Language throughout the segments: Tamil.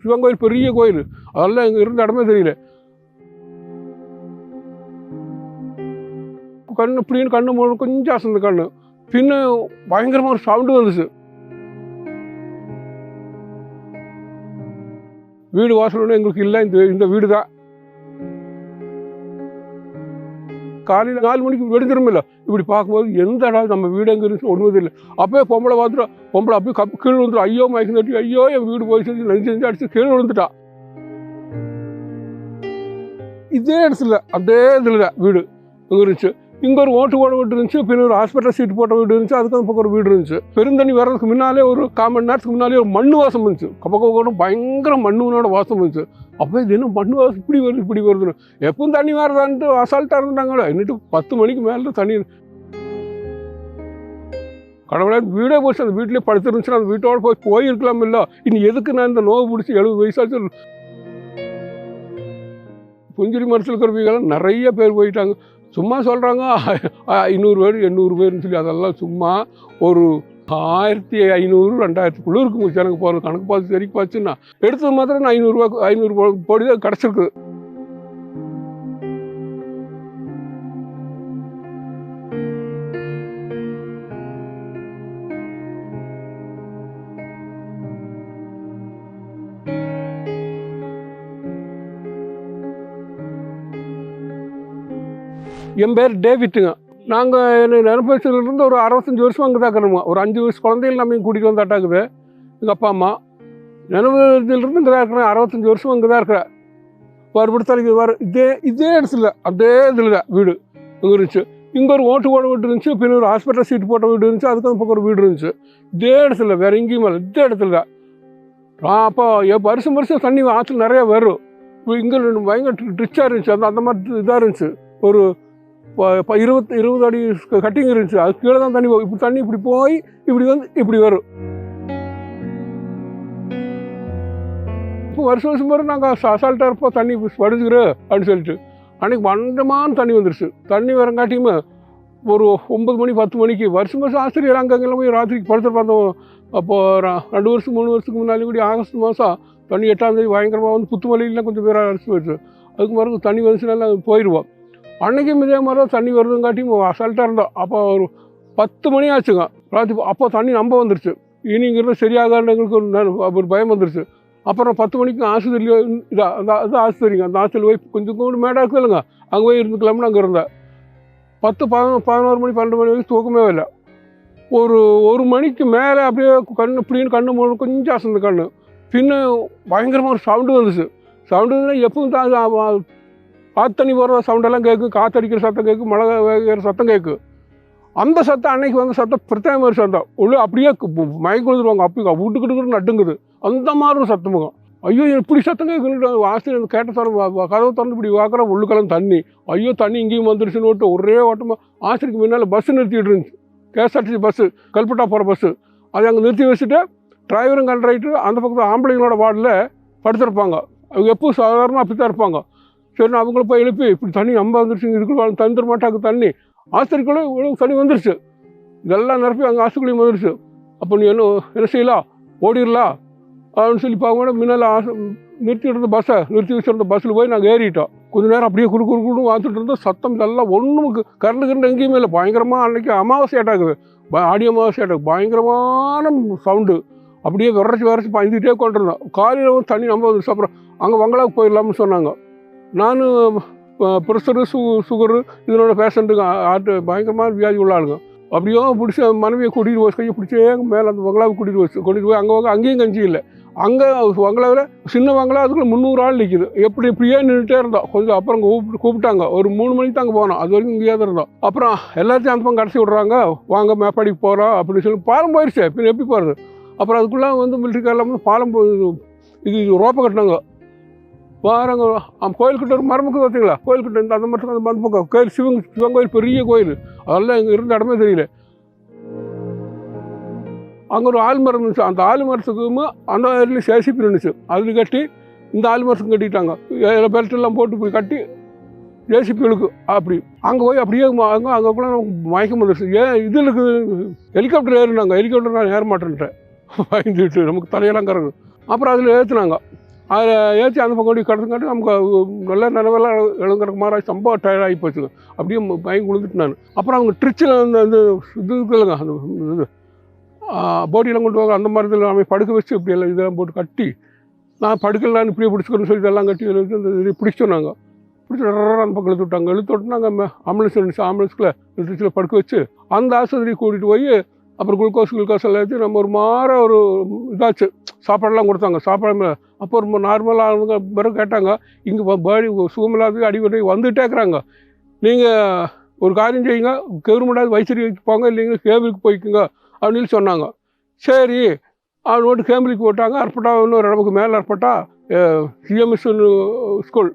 சிவன் கோயில் பெரிய கோயில், அதெல்லாம் இங்கே இருந்த இடமே தெரியல. கண்ணு இப்படின்னு கண்ணு கொஞ்சம் அசந்த கண்ணு, பின்ன பயங்கரமாக ஒரு சவுண்டு வந்துச்சு. வீடு வாசல் எங்களுக்கு இல்லை, இந்த வீடு தான். காலையில் 4 மணிக்கு வெடிஞ்சிருமில்ல, இப்படி பார்க்கும்போது எந்த இடம் நம்ம வீடு எங்கே இருந்துச்சு ஒன்றும் இல்லை. அப்போயே பொம்பளை பார்த்துட்டா, பொம்பளை அப்படியே கீழே விழுந்துட்டா. ஐயோ மயக்கம் தட்டி, ஐயோ என் வீடு போய் செஞ்சு நெஞ்சு அடிச்சு கீழே விழுந்துட்டா. இதே இடத்துல அதே இதில் தான் வீடு இங்கே இருந்துச்சு. இங்கே ஒரு ஓட்டு போட வீடு இருந்துச்சு, பின்ன ஒரு ஹாஸ்பிட்டல் சீட் போட்ட வீடு இருந்துச்சு, அதுக்கு அந்த பக்கம் ஒரு வீடு இருந்துச்சு. பெருந்தண்ணி வர்றதுக்கு முன்னாலே ஒரு 1/4 மணி நேரத்துக்கு முன்னாலே ஒரு மண் வாசம் இருந்துச்சு. பக்கம் பயங்கர மண்ணோட வாசம் இருந்துச்சு. அப்போ இது என்ன மண் வாசம் இப்படி வருதுன்னு எப்பவும் தண்ணி வரதான்ட்டு அசால்ட்டாக இருந்துட்டாங்களோ. இன்னிட்டு 10 மணிக்கு மேலே தான் தண்ணி. கடவுளே வீடே போச்சு, அந்த வீட்டிலே படுத்துருந்துச்சுன்னா அந்த வீட்டோட போயிருக்கலாம் இல்லை. இனி எதுக்கு நான் இந்த நோவு பிடிச்சி 70 வயசாச்சு. புஞ்சிரி மரத்தில் இருக்கிறவங்க நிறைய பேர் போயிட்டாங்க. சும்மா சொல்கிறாங்க 500 பேர் 800 பேர்னு சொல்லி, அதெல்லாம் சும்மா. ஒரு 1500 2000க்குள்ளே இருக்கும் எனக்கு போகிற கணக்கு பார்த்து சரி பார்த்துன்னா எடுத்தது மாத்திரம் 500 கோடி தான் கிடச்சிருக்கு. என் பேர் டேவிட்டுங்க. நாங்கள் என்ன நினைப்பேசிலிருந்து ஒரு 65 வருஷம் அங்கே தான் இருக்கிறோங்க. ஒரு 5 வயசு குழந்தைகள் நம்ம இங்கே கூட்டிகிட்டு வந்தாட்டாக்குது எங்கள் அப்பா அம்மா. நினைவுலேருந்து இங்கே தான் இருக்கிறேன். 65 வருஷம் அங்கே தான் இருக்கிறேன். மறுபடித்தாலும் இதே இடத்துல அதே இதில் தான் வீடு இங்கே இருந்துச்சு. இங்கே ஒரு ஓட்டு போட வீடு இருந்துச்சு, பின்ன ஒரு ஹாஸ்பிட்டல் சீட்டு போட்ட வீடு இருந்துச்சு, அதுக்கு அந்த பக்கம் ஒரு வீடு இருந்துச்சு. இதே இடத்துல வேறு எங்கேயும் இல்லை, இதே இடத்துல தான். அப்போ வருஷம் தண்ணி ஆற்றுல நிறையா வரும். இங்கே பயங்கர ட்ரிச்சாக இருந்துச்சு, அந்த மாதிரி இதாக இருந்துச்சு. ஒரு 20 அடி கட்டிங் இருந்துச்சு. அது கீழே தான் தண்ணி போகும். தண்ணி இப்படி போய் இப்படி வந்து இப்படி வரும். இப்போ வருஷம் வரும் நாங்கள் அசால்ட்டாக இருப்போம், தண்ணி வடிஞ்சுக்கிறோம் அப்படின்னு சொல்லிட்டு. அன்றைக்கி மண்டமான தண்ணி வந்துருச்சு. தண்ணி வரங்காட்டியுமே ஒரு 9 மணி 10 மணிக்கு வருஷம் ஆசிரியர் அங்கெல்லாம் போய் ராத்திரிக்கு படுத்துருப்பாங்க. அப்போது 2 வருஷம் 3 வருஷத்துக்கு முன்னாடி கூட ஆகஸ்ட் மாதம் தண்ணி 8ஆம் தேதி பயங்கரமாக வந்து புத்துமலையிலாம் கொஞ்சம் பேராக அடிச்சு போயிடுச்சு. அதுக்கு பிறகு தண்ணி வந்துச்சுனால போயிடுவோம். அன்றைக்கும் இதே மாதிரி தான் தண்ணி வருதுங்காட்டியும் அசால்ட்டாக இருந்தோம். அப்போ ஒரு 10 மணி ஆச்சுங்க ராத்திரி. அப்போ தண்ணி நம்ப வந்துருச்சு. இனிங்கிறது சரியாகான்னு எங்களுக்கு ஒரு பயம் வந்துருச்சு. அப்புறம் 10 மணிக்கு ஆஸ்பத்திரியில அது ஆஸ்பத்திரிங்க. அந்த ஆஸ்பத்திரியில் போய் கொஞ்சம் மேடாக இருக்குது இல்லைங்க, அங்கே போய் இருந்துக்கலாம்னு அங்கே இருந்தேன். 10 11 மணி 12 மணி வரைக்கும் தூக்கமே இல்லை. ஒரு மணிக்கு மேலே அப்படியே கண்ணு இப்படின்னு கண்ணு கொஞ்சம் அசந்த கண்ணு, பின்ன பயங்கரமாக ஒரு சவுண்டு வந்துச்சு. சவுண்டுன்னா எப்பவும் தான் காத்தண்ணி போகிற சவுண்டெல்லாம் கேட்கும், காற்றடிக்கிற சத்தம் கேட்கும், மழை வேகிற சத்தம் கேட்கும். அந்த சத்தம் அன்னைக்கு வந்த சத்தம் பிரத்யேக மாதிரி சத்தம். உள்ளே அப்படியே மயக்கம் கொடுத்துருவாங்க. அப்படி வீட்டுக்கிட்டு நட்டுங்குது. அந்த மாதிரி ஒரு சத்தமுகம். ஐயோ இப்படி சத்தம் கேட்குன்னு ஆசிரியர் கேட்ட கதவை திறந்து இப்படி பார்க்குற உள்ளுக்கெல்லாம் தண்ணி. ஐயோ தண்ணி இங்கேயும் வந்துருச்சுன்னு ஓட்டு ஒரே ஓட்டமாக ஆசிரியருக்கு முன்னால் பஸ்ஸு நிறுத்திட்டு இருந்துச்சு. கேஎஸ்ஆர்டிசி பஸ்ஸு, கல்பட்டா போகிற பஸ்ஸு. அதை அங்கே நிறுத்தி வச்சுட்டு டிரைவரும் கண்ட்ரைட்டு அந்த பக்கத்தில் ஆம்பளைங்களோட வார்டில் படுத்துருப்பாங்க. அவங்க எப்பவும் சாதாரணமாக அப்படி தான் இருப்பாங்க. சரி அவங்கள போய் எழுப்பி இப்படி தண்ணி நம்ப வந்துருச்சு, இதுக்குள்ள தந்துட மாட்டாங்க தண்ணி. ஆஸ்பத்திரிக்குள்ளே இவ்வளோ தண்ணி வந்துருச்சு. இதெல்லாம் நிரப்பி அங்கே ஆஸ்பத்திரிக்குள்ளேயும் வந்துருச்சு. அப்போ நீ என்ன செய்யலாம், ஓடிடலாம் அப்படின்னு சொல்லி பார்க்க முன்னால் நிறுத்தி இருந்த பஸ்ஸை நிறுத்தி வச்சுருந்த பஸ்ஸில் போய் நாங்கள் ஏறிட்டோம். கொஞ்சம் நேரம் அப்படியே குறுக்குன்னு வாத்துட்டு இருந்தோம். சத்தம் இதெல்லாம் ஒன்றும் கரண்டு எங்கேயுமே இல்லை. பயங்கரமாக அன்றைக்கி அமாவாசை ஆட்டாக்குது, ஆடி அமாவாசை ஆட்டாக்கு பயங்கரமான சவுண்டு. அப்படியே விரைச்சி பயந்துகிட்டே கொண்டிருந்தோம். காலையில் தண்ணி நம்ப வந்துருச்சு. அப்புறம் அங்கே வங்களாவுக்கு போயிடலாம்னு சொன்னாங்க. நான் ப்ரெஷரு சுகரு இதனோட பேஷண்ட்டுக்கு பயங்கரமான வியாதி உள்ள ஆளுங்க. அப்படியோ பிடிச்சி மனைவியை கூட்டிகிட்டு போச்சு, கையை பிடிச்சே மேலே அந்த வங்களாவுக்கு கூட்டிகிட்டு போய் அங்கேயும் கஞ்சி இல்லை. அங்கே வங்களாவில் சின்ன வங்களா அதுக்குள்ள 300 ஆள் நிற்கிது. இப்படியே நின்றுட்டே இருந்தோம். கொஞ்சம் அப்புறம் கூப்பிட்டாங்க. ஒரு 3 மணிக்கு தான் அங்கே போனோம். அது வரைக்கும் இங்கேயே தான் இருந்தோம். அப்புறம் எல்லாத்தையும் அந்த பக்கம் கடைசி விட்றாங்க, வாங்க மேப்பாடிக்கு போகிறோம் அப்படின்னு சொல்லி. பாலம் போயிடுச்சு, பின்ன எப்படி போகிறது. அப்புறம் அதுக்குள்ளே மிலிட்ரிக்காரில் பாலம் இது ரோப்பை கட்டினாங்க. வாரங்க கோயில்கிட்ட ஒரு மரமுக்கு பார்த்தீங்களா, கோயில்கிட்ட இந்த அந்த மட்டும் அந்த பக்கம் கோயில் சிவன் கோயில் பெரிய கோயில், அதெல்லாம் இங்கே இருந்த இடமே தெரியல. அங்கே ஒரு ஆல்மரம் இருந்துச்சு. அந்த ஆல்மரத்துக்கும் அந்த ஏரியில் சேசிப்பி இருந்துச்சு. அதில் கட்டி இந்த ஆல்மரத்துக்கு கட்டிட்டாங்க. பெல்ட்டெல்லாம் போட்டு போய் கட்டி ஜேசிபிகளுக்கு அப்படி அங்கே போய் அப்படியே அங்கேக்குள்ள மயக்கம் வந்துடுச்சு. இதில் ஹெலிகாப்டர் ஏறினாங்க. ஹெலிகாப்டர் நான் ஏற மாட்டேன்ட்டேன், பயந்துட்டு நமக்கு தலையெல்லாம் கறங்கு. அப்புறம் அதில் ஏற்றுனாங்க. அதில் ஏற்றி அந்த பக்கம் கொண்டு கிடந்துங்காட்டி நமக்கு நல்ல நிலவெல்லாம் இழங்குற மாதிரி ரொம்ப டயர்ட் ஆகி போச்சுங்க. அப்படியே மயங்கி விழுந்துட்டு நான். அப்புறம் அவங்க ட்ரிச்சில் அந்த இது இருக்குல்லங்க, அந்த இது போட்டியெல்லாம் கொண்டு வாங்க, அந்த மாதிரி இதில் அவன் படுக்க வச்சு இப்படியெல்லாம் இதெல்லாம் போட்டு கட்டி, நான் படுக்கலாம் இப்படியே பிடிச்சிக்கணும்னு சொல்லி இதெல்லாம் கட்டி வச்சு அந்த இது பிடிச்சோம். நாங்கள் பிடிச்சி அந்த பக்கம் இழுத்து விட்டாங்க. இழுத்து விட்டு நாங்கள் ஆம்புலன்ஸ் இருந்துச்சு, ஆம்புலன்ஸில் ட்ரிச்சில் படுக்க வச்சு அந்த ஆஸ்பத்திரிக்கு கூட்டிகிட்டு போய் அப்புறம் குளுக்கோஸ் எல்லாம் ஏற்றி நம்ம ஒரு ஒரு இதாச்சு. சாப்பாடெல்லாம் கொடுத்தாங்க. சாப்பாடு அப்போ ரொம்ப நார்மலாக அவங்க பிறகு கேட்டாங்க, இங்கே பாடி சுகமில்லாத அடிபடி வந்துகிட்டே இருக்கிறாங்க, நீங்கள் ஒரு காரியம் செய்யுங்க, கவர்மெண்டாவது வைத்தியருக்கு போங்க, இல்லைங்க கேபிளுக்கு போய்க்குங்க அப்படின்னு சொன்னாங்க. சரி அவன் ஓட்டு கேம்பிளுக்கு போட்டாங்க. அற்பட்டா இன்னொரு இடமுக்கு மேலே அற்பட்டா சிஎம்எஸ் ஸ்கூல்,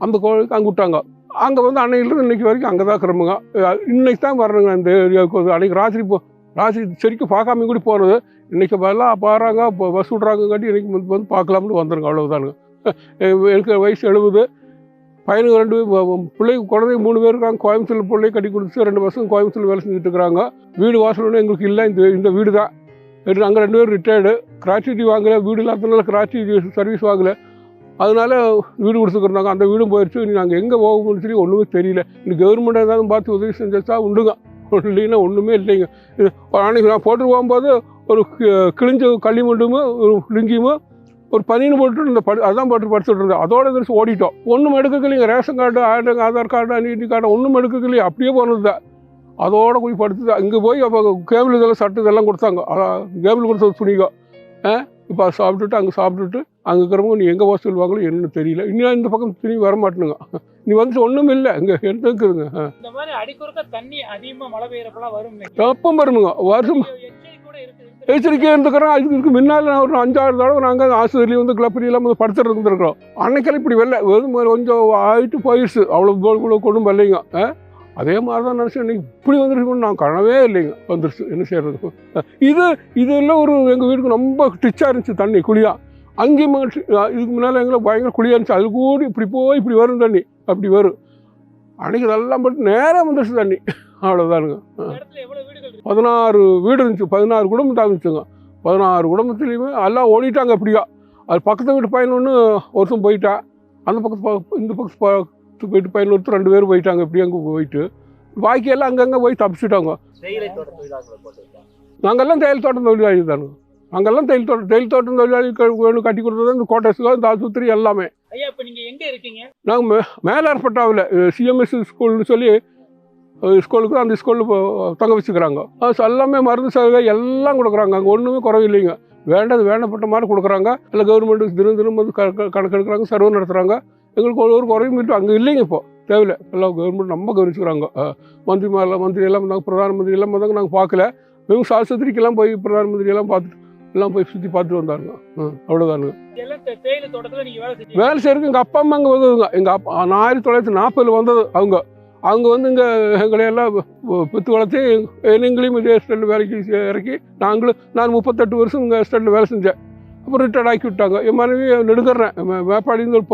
அந்த கோவிலுக்கு அங்கே விட்டாங்க. அங்கே வந்து அன்னையிலேருந்து இன்றைக்கி வரைக்கும் அங்கே தான் இருக்கிறோமுங்க. இன்றைக்கி தான் வரணுங்க அந்த ஏரியாவுக்கு. அன்றைக்கி ராத்திரி சரிக்கும் பார்க்காம கூட போகிறது. இன்றைக்கி எல்லாம் பாருங்க, இப்போ பஸ் விட்றாங்கங்காட்டி இன்றைக்கி வந்து பார்க்கலாம்னு வந்துடுங்க, அவ்வளோதானுங்க. எனக்கு வயசு 70. பையனுக்கு 2 பிள்ளைக்கு குழந்தைங்க 3 பேர் இருக்காங்க. கோயம்புத்தூர் பிள்ளையை கட்டி கொடுத்து 2 பசங்க கோயம்புத்தூர் வேலை செஞ்சுட்டு இருக்கிறாங்க. வீடு வாசல் எங்களுக்கு இல்லை. இந்த வீடு தான். அங்கே 2 பேர் ரிட்டையர்டு. கிராச்சுவிட்டி வாங்கலை. வீடு இல்லாததுனால கிராச்சுவிட்டி சர்வீஸ் வாங்கலை. அதனால வீடு கொடுத்துக்கிறோம். அந்த வீடும் போயிடுச்சு. நாங்கள் எங்கே போகணும்னு சொல்லி ஒன்றுமே தெரியல. இன்னைக்கு கவர்மெண்ட் ஏதாவது பார்த்து உதவி செஞ்சா உண்டுங்க, இல்லைன்னா ஒன்றுமே இல்லைங்க. அன்றைக்கி நான் போட்டு போகும்போது ஒரு கிழிஞ்ச களிமண்டுமோ ஒரு லுங்கியுமோ ஒரு பனின்னு போட்டு இந்த அதான் போட்டு படிச்சுட்டு இருந்தேன். அதோட எதிர்த்து ஓடிட்டோம். ஒன்றும் எடுக்கலைங்க. Ration card, Aadhaar card, identity card ஒன்றும் எடுக்கலையே. அப்படியே போனது தான். அதோட போய் படுத்துது. இங்கே போய் அப்போ கேபிள் இதெல்லாம் சட்டு இதெல்லாம் கொடுத்தாங்க. கேபிள் கொடுத்தது துணிங்க. இப்போ அதை சாப்பிட்டுட்டு அங்கே சாப்பிட்டுட்டு அங்கே இருக்கிறவங்க நீ எங்கே போக சொல்லுவாங்களோ என்னன்னு தெரியல. இன்னும் இந்த பக்கம் துணி வரமாட்டேனுங்க. நீ வந்து ஒன்றும் இல்லை இங்கே என்ன இருக்குதுங்க. இந்த மாதிரி அடிக்கொருக்க தண்ணி அதிகமாக மழை பெய்யறப்பெல்லாம் வரும். எப்போ வருமுங்க, வருஷம் எச்சரிக்கையாக இருந்துக்கிறோம். இதுக்கு முன்னால் நான் ஒரு 5-6 தடவை நாங்கள் ஆஸ்பத்திரியில் வந்து கிளப்பரியெல்லாம் வந்து படுத்துட்டு இருந்துருக்கிறோம். அன்னைக்கெல்லாம் இப்படி வெள்ளை கொஞ்சம் ஆகிட்டு போயிடுச்சு. அவ்வளோ கொண்டும் வரலைங்க. அதே மாதிரி தான் நினச்சேன். இன்றைக்கி இப்படி வந்துருச்சுன்னு நான் கனவே இல்லைங்க. வந்துருச்சு, என்ன செய்கிறது. இதெல்லாம் ஒரு எங்கள் வீட்டுக்கு ரொம்ப டிச்சாக இருந்துச்சு தண்ணி, குழியாக. அங்கேயும் இதுக்கு முன்னால் எங்களை பயங்கர குழியாக இருந்துச்சு. அது கூட இப்படி போய் இப்படி வரும் தண்ணி, அப்படி வரும். அன்றைக்கி இதெல்லாம் போட்டு நேராக வந்துருச்சு தண்ணி, அவ்வளோதானுங்க. 16 வீடு இருந்துச்சு. 16 குடும்பம் தாமிச்சுங்க. 16 குடும்பத்துலேயுமே எல்லாம் ஓடிட்டாங்க. எப்படியா அது பக்கத்து வீட்டு பையன் ஒன்று ஒருத்தன் போயிட்டான். அந்த பக்கத்து இந்த பக்கத்து வீட்டு பையன் ஒருத்தர் 2 பேர் போயிட்டாங்க. எப்படி அங்கே போயிட்டு பாக்கியெல்லாம் அங்கங்கே போய் தப்பிச்சுட்டாங்க. நாங்கள்லாம் தேயிலை தோட்டம் தொழிலாளி தானுங்க. அங்கெல்லாம் தேயிலை தோட்டம் தொழிலாளிகள் வேணும் கட்டி கொடுத்தது இந்த கோட்டர்ஸில், இந்த ஆஸ்பத்திரி எல்லாமே. நாங்கள் மேலார்பட்டாவில் சிஎம்எஸ் ஸ்கூல்னு சொல்லி ஸ்கூலுக்கு அந்த ஸ்கூலில் தங்க வச்சுக்கிறாங்க. அது எல்லாமே மருந்து சலுகை எல்லாம் கொடுக்குறாங்க. அங்கே ஒன்றுமே குறைவில்லைங்க. வேண்டப்பட்ட மாதிரி கொடுக்குறாங்க. இல்லை கவர்மெண்ட்டு தினம் வந்து கணக்கு எடுக்கிறாங்க, சர்வே நடத்துகிறாங்க. எங்களுக்கு ஒரு குறையும் இல்லை அங்கே இல்லைங்க. இப்போ தேவையில்லை, எல்லாம் கவர்மெண்ட் ரொம்ப கவனிச்சுக்கிறாங்க. மந்திரி எல்லாம் வந்தாங்க, பிரதான மந்திரி எல்லாம் வந்தாங்க. நாங்கள் பார்க்கல. வெறும் ஆஸ்பத்திரிக்கெல்லாம் போய் பிரதான மந்திரி எல்லாம் பார்த்துட்டு எல்லாம் போய் சுற்றி பார்த்துட்டு வந்தாருங்க. அவ்வளோதானுங்க. வேலை செய்யறதுக்கு எங்கள் அப்பா அம்மா அங்கே வந்ததுங்க. எங்கள் அப்பா நான் 1940 வந்தது. அவங்க வந்து இங்கே எங்களையெல்லாம் பெற்று வளர்த்து எங்களையும் இதே ஸ்டேட்டில் வேலைக்கு இறக்கி நான் 38 வருஷம் இங்கே ஸ்டேட்டில் வேலை செஞ்சேன். அப்புறம் ரிட்டையர்ட் ஆக்கி விட்டாங்க. என் மனைவி நெடுக்கிறேன். வேப்பாடிந்து ஒரு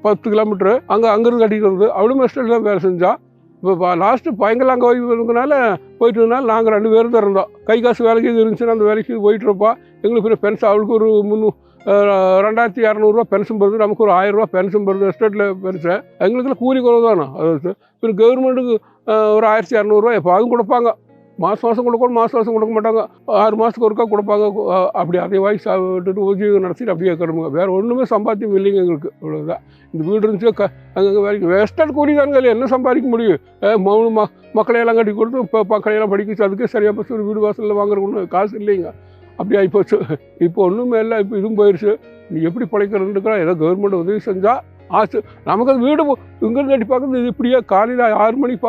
10 கிலோமீட்டரு அங்கேருந்து கட்டிட்டு வந்து அவளும் ஸ்டேட்டில் தான் வேலை செஞ்சாள். இப்போ லாஸ்ட்டு பையங்கள்லாம் அங்கே ஓய்வுனால போயிட்டுனால நாங்கள் 2 பேரும் தான் இருந்தோம். கை காசு வேலைக்கு இது இருந்துச்சுன்னா அந்த வேலைக்கு போயிட்டுருப்பா. எங்களுக்கு பின்ன பென்ஷன் அவளுக்கு ஒரு 2200 பென்ஷன் வருது. நமக்கு ஒரு 1000 பென்ஷன் வருது எஸ்டேட்டில் பென்ஷன். எங்களுக்குலாம் கூலி குறைவு தானே. அது பின்ன கவர்மெண்ட்டுக்கு ஒரு 1200 எப்போ அதுவும் கொடுப்பாங்க. மாதம் கொடுக்கணும், மாதம் கொடுக்க மாட்டாங்க. 6 மாதத்துக்கு ஒருக்கா கொடுப்பாங்க. அப்படி அதே வாங்கி விட்டுட்டு உத்தியோகம் நடத்திட்டு அப்படியே இருக்கிறோங்க. வேறு ஒன்றுமே சம்பாத்தியம் இல்லைங்க எங்களுக்கு. அவ்வளோதான். இந்த வீடு இருந்துச்சு அங்கே வேலைக்கு வேஸ்ட்டாக கூலி தானுங்க. என்ன சம்பாதிக்க முடியும்? 3 மக்களையெல்லாம் கட்டி கொடுத்து இப்போ மக்களையெல்லாம் படிக்க வச்சு அதுக்கே சரியாக போச்சு. ஒரு வீடு வாசலில் வாங்குற ஒன்றும் காசு இல்லைங்க. அப்படி ஆகிப்போச்சு. இப்போ ஒன்றுமே இல்லை. இப்போ இதுவும் போயிடுச்சு. நீ எப்படி பிழைக்கிறதுக்குறா? ஏதோ கவர்மெண்ட் உதவி செஞ்சால் ஆச்சு. நமக்கு அது வீடு இங்கேருந்து கட்டி பார்க்குறது இது இப்படியே காலையில் 6 மணிக்கு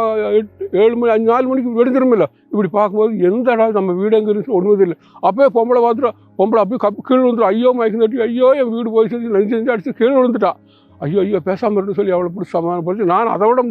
7 மணி 4 மணிக்கு வெடிஞ்சிருமில்ல. இப்படி பார்க்கும்போது எந்த இடம் நம்ம வீடு எங்கே இருந்துச்சு ஒன்றுமே இல்லை. அப்போயே பொம்பளை அப்படியே கீழே விழுந்துடும். ஐயோ மயக்கம் தட்டி ஐயோ என் வீடு போய் செஞ்சு நெஞ்சு அடிச்சு கீழே விழுந்துட்டா. ஐயோ பேசாமல் இருந்து சொல்லி அவளை பிடிச்சி சமாதானப்படுத்தி நான் அதை விட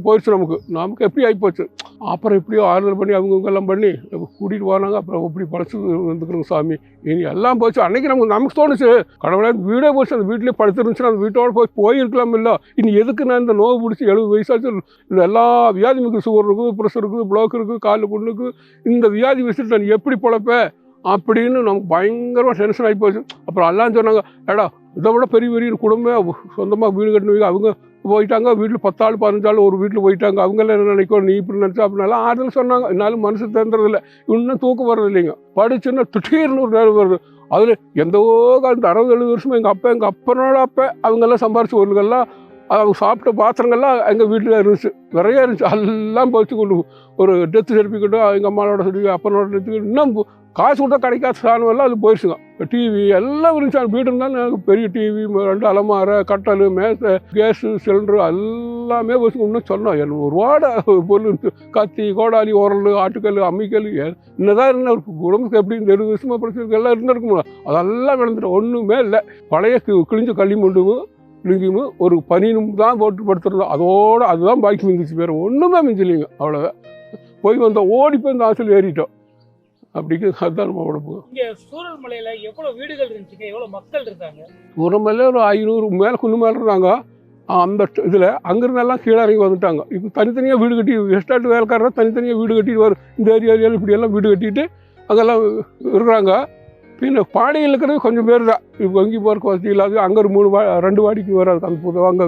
போயிடுச்சு. நமக்கு எப்படி ஆகிப்போச்சு. அப்புறம் எப்படியோ ஆறுதல் பண்ணி அவங்கெல்லாம் பண்ணி கூட்டிகிட்டு போனாங்க. அப்புறம் எப்படி பழச்சு வந்துக்கிறோங்க சாமி. இனி எல்லாம் போச்சு. அன்றைக்கி நமக்கு தோணுச்சு கடவுளே வீடே போச்சு. அந்த வீட்டிலே படுத்துருந்துச்சுன்னா அந்த வீட்டோடு போயிருக்கலாம் இல்லை. இனி எதுக்கு நான் இந்த நோவு பிடிச்சி 70 வயசாச்சு இந்த எல்லா வியாதி இருக்குது. சுகர் இருக்குது, ப்ரெஷர் இருக்குது, ப்ளோக் இருக்குது, காலில் புண்ணுக்கு இந்த வியாதி வச்சுட்டு நான் எப்படி பொழைப்பேன் அப்படின்னு நமக்கு பயங்கரமாக டென்ஷன் ஆகி போச்சு. அப்புறம் எல்லாம் சொன்னாங்க, ஏடா இதை விட பெரிய பெரிய குடும்பம் சொந்தமாக வீடு கட்டினவங்க அவங்க போயிட்டாங்க, வீட்டில் 10 ஆள் 15 ஆள் ஒரு வீட்டில் போயிட்டாங்க, அவங்களாம் என்ன நினைக்கும் நீ இப்படி நினச்சா அப்படின்னாலும் ஆறுதல் சொன்னாங்க. என்னாலும் மனசு தேர்ந்ததில்லை, இன்னும் தூக்கம் வர்றது இல்லைங்க. படிச்சுன்னா திடீர்னு ஒரு நேரம் வருது. அதில் எந்தோ அந்த 60-70 வருஷமாக எங்கள் அப்பனோட அப்போ அவங்கெல்லாம் சம்பாரிச்சு ஒருங்கெல்லாம் அவங்க சாப்பிட்ட பாத்திரங்கள்லாம் எங்கள் வீட்டில் இருந்துச்சு, நிறைய இருந்துச்சு. எல்லாம் போச்சு கொண்டு ஒரு டெத்து சர்டிஃபிகேட்டோ எங்கள் அம்மாவோட சர்டிஃபிகேட் அப்பனோட சர்டிஃபிகேட் இன்னும் காசு கொடுத்தா கிடைக்காத சாணம் அது போயிடுச்சுங்க. டிவி எல்லாம் இருந்துச்சு. அந்த வீடு இருந்தாலும் எனக்கு பெரிய டிவி, 2 அலமாரை, கட்டல், மேசை, கேஸு சிலிண்டரு எல்லாமே போச்சு. இன்னும் சொன்னோம் எனக்கு ஒரு வாடை பொருள் இருந்துச்சு. கத்தி, கோடாலி, உரல், ஆட்டுக்கல், அம்மிக்கல் என்னதான் இருந்தால் ஒரு குடும்பத்துக்கு எப்படி 20 வருஷமாக படிச்சதுக்கு எல்லாம் இருந்திருக்குமா, அதெல்லாம் விளந்துட்டு ஒன்றுமே இல்லை. பழைய கிழிஞ்ச களிமண்டும் லுங்கியும் ஒரு பனியும் தான் போட்டு படுத்துருந்தோம். அதோடு அதுதான் பாக்கி மிஞ்சிச்சு, வேறு ஒன்றுமே மிஞ்சில்லைங்க. அவ்வளோதான். போய் வந்தோம், ஓடி போய் இந்த ஆசையில் ஏறிட்டோம். அப்படிக்கு அதுதான் நம்ம உடம்பு. இங்கே சூரல்மலையில் எவ்வளோ வீடுகள் இருந்துச்சுங்க, எவ்வளோ மக்கள் இருந்தாங்க? சூரல்மலையில் ஒரு 500 மேலே குன்னு மேலே இருந்தாங்க. அந்த இதில் அங்கேருந்தெல்லாம் கீழே இறங்கி வந்துட்டாங்க. இப்போ தனித்தனியாக வீடு கட்டி எஸ்டாட் வேலைக்காரர் தனித்தனியாக வீடு கட்டிட்டு வரும். இந்த ஏரியாவில் இப்படியெல்லாம் வீடு கட்டிட்டு அங்கெல்லாம் இருக்கிறாங்க. பின்ன பாடியில் இருக்கிறது கொஞ்சம் பேர் தான். இப்போ வங்கி போகிறக்கு வசதி இல்லாது அங்கே ஒரு 2 வாடிக்கு வராது. அந்த புது அங்கே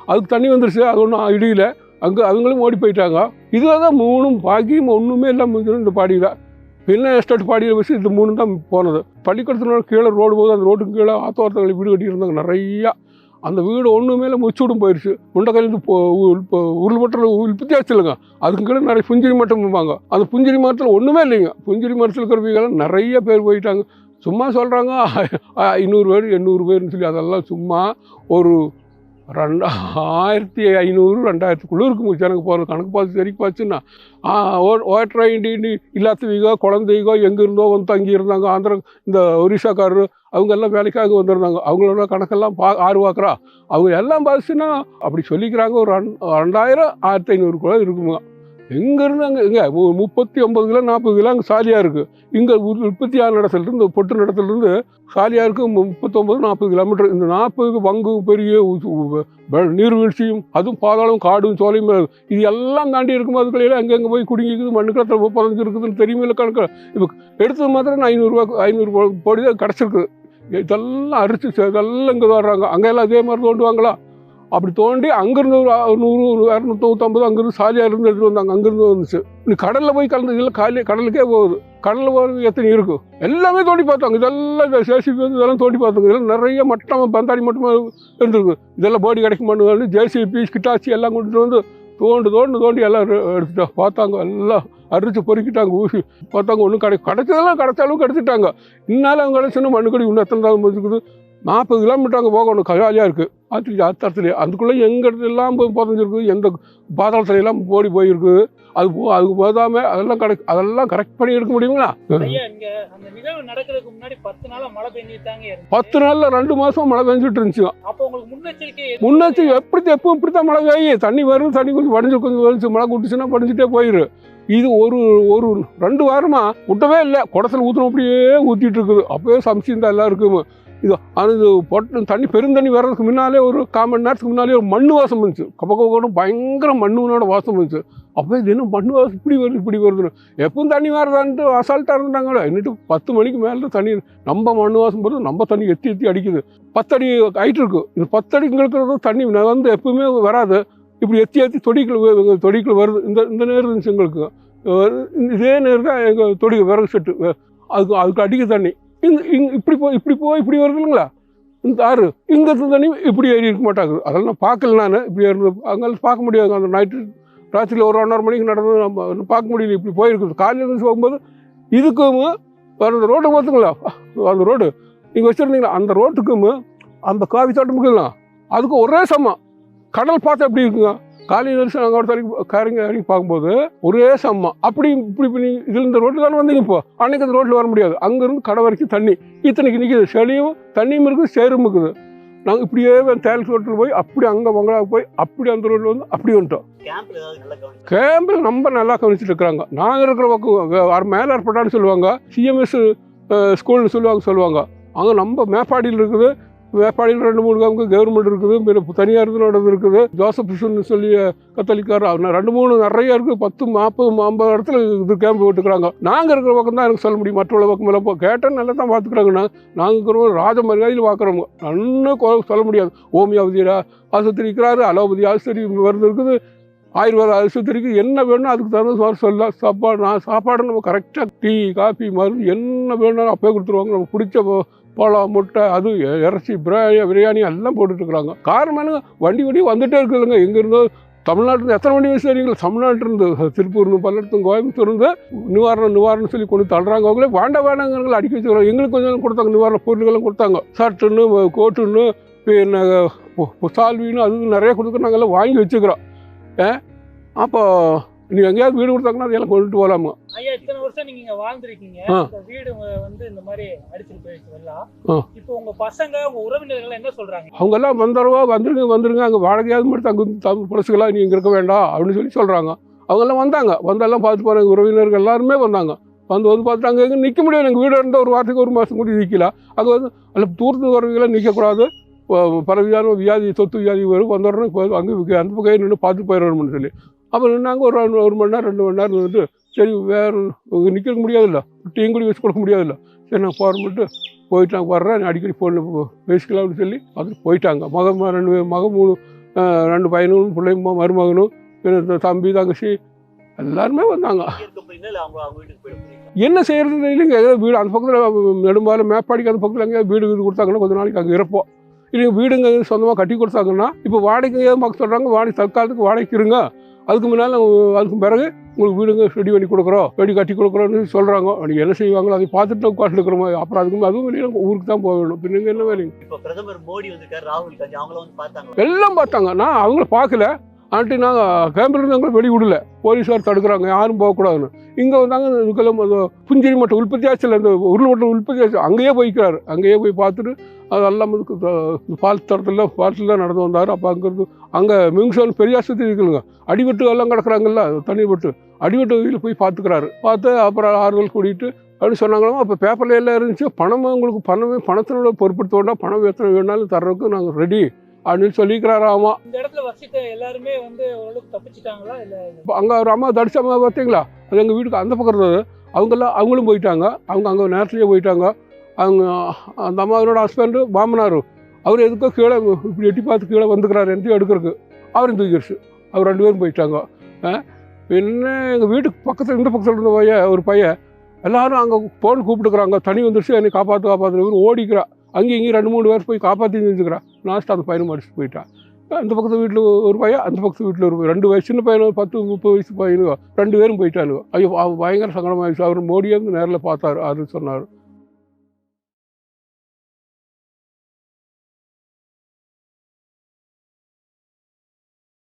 அதுக்கு தண்ணி வந்துருச்சு, அது ஒன்றும் இடியில் அங்கே அவங்களும் ஓடி போயிட்டாங்க. இதில் தான் 3 பாக்கியும் ஒன்றுமே இல்லாமல் முடிஞ்சது இந்த பாடி தான். பின்ன எஸ்டேட் பாடியில் வச்சு இது 3 தான் போனது. பள்ளிக்கூடத்தினோட கீழே ரோடு போகுது, அந்த ரோட்டுக்கு கீழே ஆத்தோரத்தங்களை வீடு கட்டியிருந்தாங்க நிறையா. அந்த வீடு ஒன்றுமே இல்லை, முச்சூடும் போயிடுச்சு. முண்டைக்கையிலேருந்து உருள்பட்டல் உற்பத்தி ஆச்சுல்லைங்க, அதுக்கு கீழே நிறைய புஞ்சிரி மட்டம் போவாங்க. அந்த புஞ்சிரி மரத்தில் ஒன்றுமே இல்லைங்க. புஞ்சிரி மரத்தில் இருக்கிறவங்க நிறைய பேர் போயிட்டாங்க. சும்மா சொல்கிறாங்க 500 பேர் 800 பேர்னு சொல்லி, அதெல்லாம் சும்மா ஒரு 2500 2000க்குள்ளே இருக்கும் எனக்கு போகிறது. கணக்கு பார்த்து சரி பார்த்துன்னா ஓட்டரை இல்லாதவங்க குழந்தைங்க எங்கேருந்தோ வந்து தங்கி இருந்தாங்க. இந்த ஒரிசாக்காரரு அவங்க எல்லாம் வேலைக்காக வந்திருந்தாங்க. அவங்களோட கணக்கெல்லாம் ஆறு பார்க்குறா அவங்க எல்லாம் பார்த்துன்னா அப்படி சொல்லிக்கிறாங்க. ஒரு 2000 1500 இருக்குங்க. எங்கேருந்து அங்கே 39 கிலோ 40 கிலோ அங்கே சாலியாக இருக்குது. இங்கே உற்பத்தியான இடத்துலேருந்து பொட்டு இடத்துலேருந்து சாலியாக இருக்குது 39 40 கிலோமீட்டர். இந்த 40 பங்கு பெரிய நீர்வீழ்ச்சியும் அதுவும் பாதாளம் காடும் சோலையும் இது எல்லாம் தாண்டி இருக்கும்போது அதுக்கெல்லாம் எங்கெங்கே போய் குடிங்கிக்குது மண்ணுக்கத்தில் புதஞ்சிருக்குதுன்னு தெரியுமில்ல கணக்கு. இப்போ எடுத்தது மாத்திரம் 500 கோடி தான் கிடச்சிருக்குது. இதெல்லாம் அரிச்சு இதெல்லாம் இங்கே வர்றாங்க. அங்கெல்லாம் அதே மாதிரி தோண்டுவாங்களா? அப்படி தோண்டி அங்கேருந்து ஒரு 100 250 அங்கேருந்து சாலியாக இருந்து எடுத்துகிட்டு வந்தாங்க. அங்கேருந்து வந்துச்சு. இன்னும் கடலில் போய் கலந்து இதெல்லாம் கடலுக்கே போகுது. கடலில் போகிறது எத்தனை இருக்கும் எல்லாமே தோண்டி பார்த்தாங்க. இதெல்லாம் ஜேசிபி வந்து இதெல்லாம் தோண்டி பார்த்தாங்க. இதெல்லாம் நிறைய மட்டமாக பந்தாடி மட்டமாக இருந்திருக்கு. இதெல்லாம் போடி கிடைக்குமான்னு ஜேசிபி கிட்டாச்சி எல்லாம் கொண்டுட்டு வந்து தோண்டி எல்லாம் எடுத்துட்டா பார்த்தாங்க. எல்லாம் அரிச்சு பொறுக்கிட்டாங்க. ஊசி பார்த்தாங்க. ஒன்றும் கிடைச்சதெல்லாம் கிடைச்ச அளவுக்கு எடுத்துட்டாங்க. இன்னாலும் அவங்க கிடைச்சுன்னா மண்ணுக்கடி இன்னும் எத்தனை தான் முடிச்சுக்குது. 40 கிலோமீட்டர் அங்கே போகணும். கஜாலியாக இருக்குது. அத்தரத்துலேயே அதுக்குள்ளே எங்கள் இடத்துல எல்லாம் போய் புதஞ்சிருக்குது. எந்த பாதாளத்துலையெல்லாம் ஓடி போயிருக்குது. அதுக்கு போதாமல் அதெல்லாம் கரெக்ட் பண்ணி எடுக்க முடியுங்களா? அந்த நிகழ்வு நடக்கிறதுக்கு முன்னாடி 10 நாளாக மழை பெஞ்சிட்டாங்க. 10 நாளில் 2 மாதம் மழை பெஞ்சிட்டு இருந்துச்சு. அப்போ உங்களுக்கு முன்னெச்சரிக்கை எப்பவும் இப்படித்தான் மழை பெய்யும். தண்ணி வரும், தண்ணி கொஞ்சம் வடிஞ்சு மழை கூட்டுச்சுன்னா படிஞ்சுட்டே போயிரு. இது ஒரு 2 வாரமாக விட்டவே இல்லை. குடத்தில் ஊற்றணும் அப்படியே ஊற்றிட்டு இருக்குது. அப்போயே சமைச்சிருந்தா எல்லாம் இருக்குமே. இது அது தண்ணி பெருந்தண்ணி வர்றதுக்கு முன்னாலே ஒரு 1/4 மணி நேரத்துக்கு முன்னாலே ஒரு மண் வாசம் இருந்துச்சு. கப்பக்கூட பயங்கர மண்ணோட வாசம் இருந்துச்சு. அப்போ இது என்ன மண் வாசம் இப்படி வருதுன்னு எப்பவும் தண்ணி வரதான்ட்டு அசால்ட்டாக இருந்தாங்களோ. இன்னிட்டு 10 மணிக்கு மேலே தண்ணி நம்ம மண் வாசம் போது நம்ம தண்ணி எத்தி அடிக்குது. 10 அடி ஆகிட்டு இருக்கு. இந்த 10 அடிக்கு இருக்கிறது தண்ணி வந்து எப்பவுமே வராது. இப்படி எத்தி தொடிக்குள்ள வருது. இந்த நேரம் இருந்துச்சு எங்களுக்கு. இதே நேரம் தான் எங்கள் தொடி விறகு செட்டு அதுக்கு அடிக்க தண்ணி இப்படி வருது இல்லைங்களா? இந்த ஆறு இங்கே தண்ணி இப்படி ஏறி இருக்க மாட்டாங்க. அதெல்லாம் பார்க்கல. நான் இப்படி இருந்து அங்கே பார்க்க முடியாது. அந்த நைட்டு ராத்திரியில் ஒரு 1.5 மணிக்கு நடந்தது நம்ம பார்க்க முடியல. இப்படி போயிருக்குது. காலையில் இருந்து போகும்போது இதுக்கும் அந்த ரோட்டை பார்த்துங்களா? அந்த ரோடு நீங்கள் வச்சுருந்தீங்களா? அந்த ரோட்டுக்கும் அந்த காவி தோட்டமுக்குங்களா அதுக்கு ஒரே சமம். கடல் பார்த்தா எப்படி இருக்குங்க? காலையில் வரிசை நாங்கள் ஒரு தரைக்கு இறங்கி பார்க்கும்போது ஒரே சம்மம். அப்படி இப்படி பண்ணி இதில் இந்த ரோட்டில் தானே வந்தீங்க. இப்போ அன்றைக்கி அந்த ரோட்டில் வர முடியாது. அங்கேருந்து கடை வரைக்கும் தண்ணி இத்தனைக்கு நிற்கிது. செடியும் தண்ணியும் இருக்குது, சேரும் இருக்குது. நாங்கள் இப்படியே தேல்ஸ் ரோட்டில் போய் அப்படி அங்கே பங்களாவுக்கு போய் அப்படி அந்த ரோட்டில் வந்து அப்படி வந்துட்டோம். கேம்பில் ரொம்ப நல்லா கவனிச்சுட்டு இருக்கிறாங்க. நாங்கள் இருக்கிற பக்கம் மேலே ஏற்பட்டான்னு சொல்லுவாங்க. சிஎம்எஸ் ஸ்கூல்னு சொல்லுவாங்க. அங்கே நம்ம மேப்பாடியில் இருக்குது. வேப்பாடியில் 2-3 காமுக்கு கவர்மெண்ட் இருக்குது, பின்ன தனியார் இருக்குது, ஜோசப் புஷ்ன்னு சொல்லி கத்தோலிக்கார் 2-3 நிறைய இருக்குது. 10, 40, 50 இடத்துல இது கேம்ப் விட்டுக்கிறாங்க. நாங்கள் இருக்கிற பக்கம் தான் எனக்கு சொல்ல முடியும், மற்றவங்க பக்கம் எல்லாம் கேட்டால் நல்லா தான் பார்த்துக்கிறாங்கண்ணா. நாங்கள் இருக்கிறவங்க ராஜ மரியாதையில் பார்க்குறோங்க, இன்னும் சொல்ல முடியாது. ஹோமியோபதியில் ஆஸ்பத்திரி இருக்கிறாரு, அலோபதி ஆஸ்பத்திரி மருந்து இருக்குது, ஆயுர்வேத ஆஸ்பத்திரிக்கு என்ன வேணும் அதுக்கு தகுந்த மாதிரி சொல்லலாம். சாப்பாடு நம்ம கரெக்டாக டீ, காஃபி, மருந்து என்ன வேணும்னாலும் அப்போயே கொடுத்துருவாங்க. நம்ம பிடிச்ச பழம், முட்டை, அது இறைச்சி, பிரியாணி எல்லாம் போட்டுட்ருக்குறாங்க. காரணம் என்னங்க, வண்டி வந்துகிட்டே இருக்குதுங்க. எங்கேருந்தோ தமிழ்நாட்டில் எத்தனை வண்டி வச்சு சரிங்களா, தமிழ்நாட்டிலிருந்து திருப்பூர்னு, பல்லடத்து, கோயம்புத்தூர்ந்து நிவாரணம் சொல்லி கொண்டு தள்ளுறாங்க. அவங்களே வேண்டாங்கிறவங்களை அடிக்க வச்சுக்கிறாங்க. எங்களுக்கு கொஞ்சம் கொடுத்தாங்க, நிவாரண பொருட்களும் கொடுத்தாங்க. ஷர்ட்டுன்னு, கோட்டுன்னு, பின்ன சால்வின்னு அது நிறைய கொடுக்க நாங்கள்லாம் வாங்கி வச்சுக்கிறோம். அப்போ நீ எங்கேயாவது வீடு கொடுத்தாங்கன்னா அதெல்லாம் கொண்டுட்டு போகலாமா? ஐயா, இத்தனை வருஷம் நீங்க இங்க வாழ்ந்துருக்கீங்க, இந்த வீடு வந்து இந்த மாதிரி அடிச்சுட்டு போயிடுச்சு எல்லாம். இப்போ உங்க பசங்க, உங்க உறவினர்கள் என்ன சொல்றாங்க? அவங்க எல்லாம் வந்துருங்க அங்கே வாடகையாவது மட்டும் அங்கே தமிழ் பழசுக்கலாம், நீ இங்கே இருக்க வேண்டாம் அப்படின்னு சொல்லி சொல்கிறாங்க. அவங்கெல்லாம் வந்தெல்லாம் பார்த்து போகிறாங்க. உறவினர்கள் எல்லாருமே வந்தாங்க. வந்து பார்த்துட்டு அங்கே எங்கே நிற்க முடியாது. எங்கள் வீடு இருந்தால் ஒரு வாரத்துக்கு 1 மாதம் கூட நிற்கலாம். அங்கே வந்து அதில் தூரத்து வரவங்களாம் நிற்கக்கூடாது, பலவிதமான வியாதி, சொத்து வியாதி வரும், வந்துடுறோம். இப்போ அங்கே அந்த பக்கம் நின்று பார்த்து போயிடணும்னு சொல்லி அப்போ நின்னாங்க. ஒரு 1 மணி நேரம் 2 மணி நேரம் இருந்துட்டு, சரி வேறு நிற்க முடியாதுல்ல, டீயும் கூட வச்சு கொடுக்க முடியாதுல்ல, சரி நான் போகிறோம்ட்டு போயிட்டாங்க. வர்றேன், அடிக்கடி ஃபோனில் பேசிக்கலாம் அப்படின்னு சொல்லி பார்த்துட்டு போயிட்டாங்க. 2 மகன் 2 பையனும் பிள்ளைங்க, மருமகனும், தம்பி, தங்கச்சி எல்லாருமே வந்தாங்க. என்ன செய்யறது இல்லைங்க. ஏதாவது வீடு அந்த பக்கத்தில் நெடும்பாலும் மேப்பாடிக்கு அந்த பக்கத்தில் எங்கேயாவது வீடு கொடுத்தாங்கன்னா கொஞ்சம் நாளைக்கு அங்கே இருப்போம். இல்லைங்க வீடுங்க சொந்தமாக கட்டி கொடுத்தாங்கன்னா இப்போ வாடகைக்கு ஏதாவது மக்கள் சொல்கிறாங்க, வாடகை தற்காலத்துக்கு வாடகைக்கு இருங்க, அதுக்கு முன்னால் அதுக்கு பிறகு உங்களுக்கு வீடுங்க ரெடி பண்ணி கொடுக்குறோம், கட்டி கொடுக்குறோன்னு சொல்கிறாங்க. அப்படி என்ன செய்வாங்களோ அதை பார்த்துட்டு உட்காந்துருக்குறோம். அப்புறம் அதுவும் வெளியே ஊருக்கு தான் போகணும். பின்னுங்க என்ன வேலைங்க. இப்போ பிரதமர் மோடி வந்திருக்காரு, ராகுல் காந்தி, அவங்கள வந்து பார்த்தாங்க. எல்லாம் பார்த்தாங்க. நான் அவங்கள பார்க்கல. ஆண்டி நாங்கள் கேம்பில் இருந்தவங்களும் வெளியே விடல, போலீஸார் தடுக்கிறாங்க, யாரும் போகக்கூடாதுன்னு. இங்கே வந்தாங்க. இதுக்கெல்லாம் புஞ்சரி மட்டும் உற்பத்தி ஆச்சு, அந்த உருள் மட்டும் உற்பத்தி ஆச்சு, அங்கேயே போய்க்கிறாரு. அங்கேயே போய் பார்த்துட்டு அதெல்லாம் பால் தரத்தில் தான் நடந்து வந்தார். அப்போ அங்கேருந்து அங்கே மிங்சோன் பெரிய ஆஸ்பத்திரி இருக்குதுங்க, அடிவெட்டு எல்லாம் கிடக்குறாங்கல்ல, தண்ணீர் வெட்டு அடிவெட்டு வகையில் போய் பார்த்து அப்புறம் ஆறுதல் கூட்டிகிட்டு அப்படின்னு சொன்னாங்களோ. அப்போ பேப்பரில் எல்லாம் இருந்துச்சு, உங்களுக்கு பணத்தினோட பொறுப்படுத்த வேண்டாம், பணம் எத்தனை வேணாலும் தர்றதுக்கு நாங்கள் ரெடி அப்படின்னு சொல்லிக்கிறாராமா. இந்த இடத்துல வசித்த எல்லாருமே வந்து ஓரளவுக்கு தப்பிச்சிட்டாங்களா? இல்லை அங்கே ஒரு அம்மா தடிச்ச அம்மா பார்த்தீங்களா, அது எங்கள் வீட்டுக்கு அந்த பக்கம் இருந்தது. அவங்களும் போயிட்டாங்க. அவங்க அங்கே நேரத்துலேயே போயிட்டாங்க. அவங்க அந்த அம்மாவோட ஹஸ்பண்டு மாமனார், அவர் எதுக்கோ கீழே இப்படி எட்டி பார்த்து கீழே வந்துக்கிறாரு எந்தையும் எடுக்கிறதுக்கு, அவரும் தூக்கிடுச்சு. அவர் 2 பேரும் போயிட்டாங்க. பின்ன எங்கள் வீட்டுக்கு பக்கத்தில் இந்த பக்கத்தில் இருந்த ஒரு பையன் எல்லோரும் அங்கே போன் கூப்பிட்டுக்கிறாங்க, தண்ணி வந்துருச்சு, என்னை காப்பாற்று ஓடிக்கிறா. அங்கேயும் இங்கேயும் 2-3 பேர் போய் காப்பாற்றி செஞ்சுக்கிறான். லாஸ்ட்டு அந்த பையனும் அடிச்சுட்டு போயிட்டான். அந்த பக்கத்து வீட்டில் ஒரு பையன், அந்த பக்கத்து வீட்டில் ஒரு 2 வயசு சின்ன பையனும் 10-30 வயசு பையனுங்க 2 பேரும் போயிட்டானுங்க. ஐயோ பயங்கர சங்கடமாகிடுச்சு. அவர் மோடியே வந்து நேரில் பார்த்தாரு, அது சொன்னார்.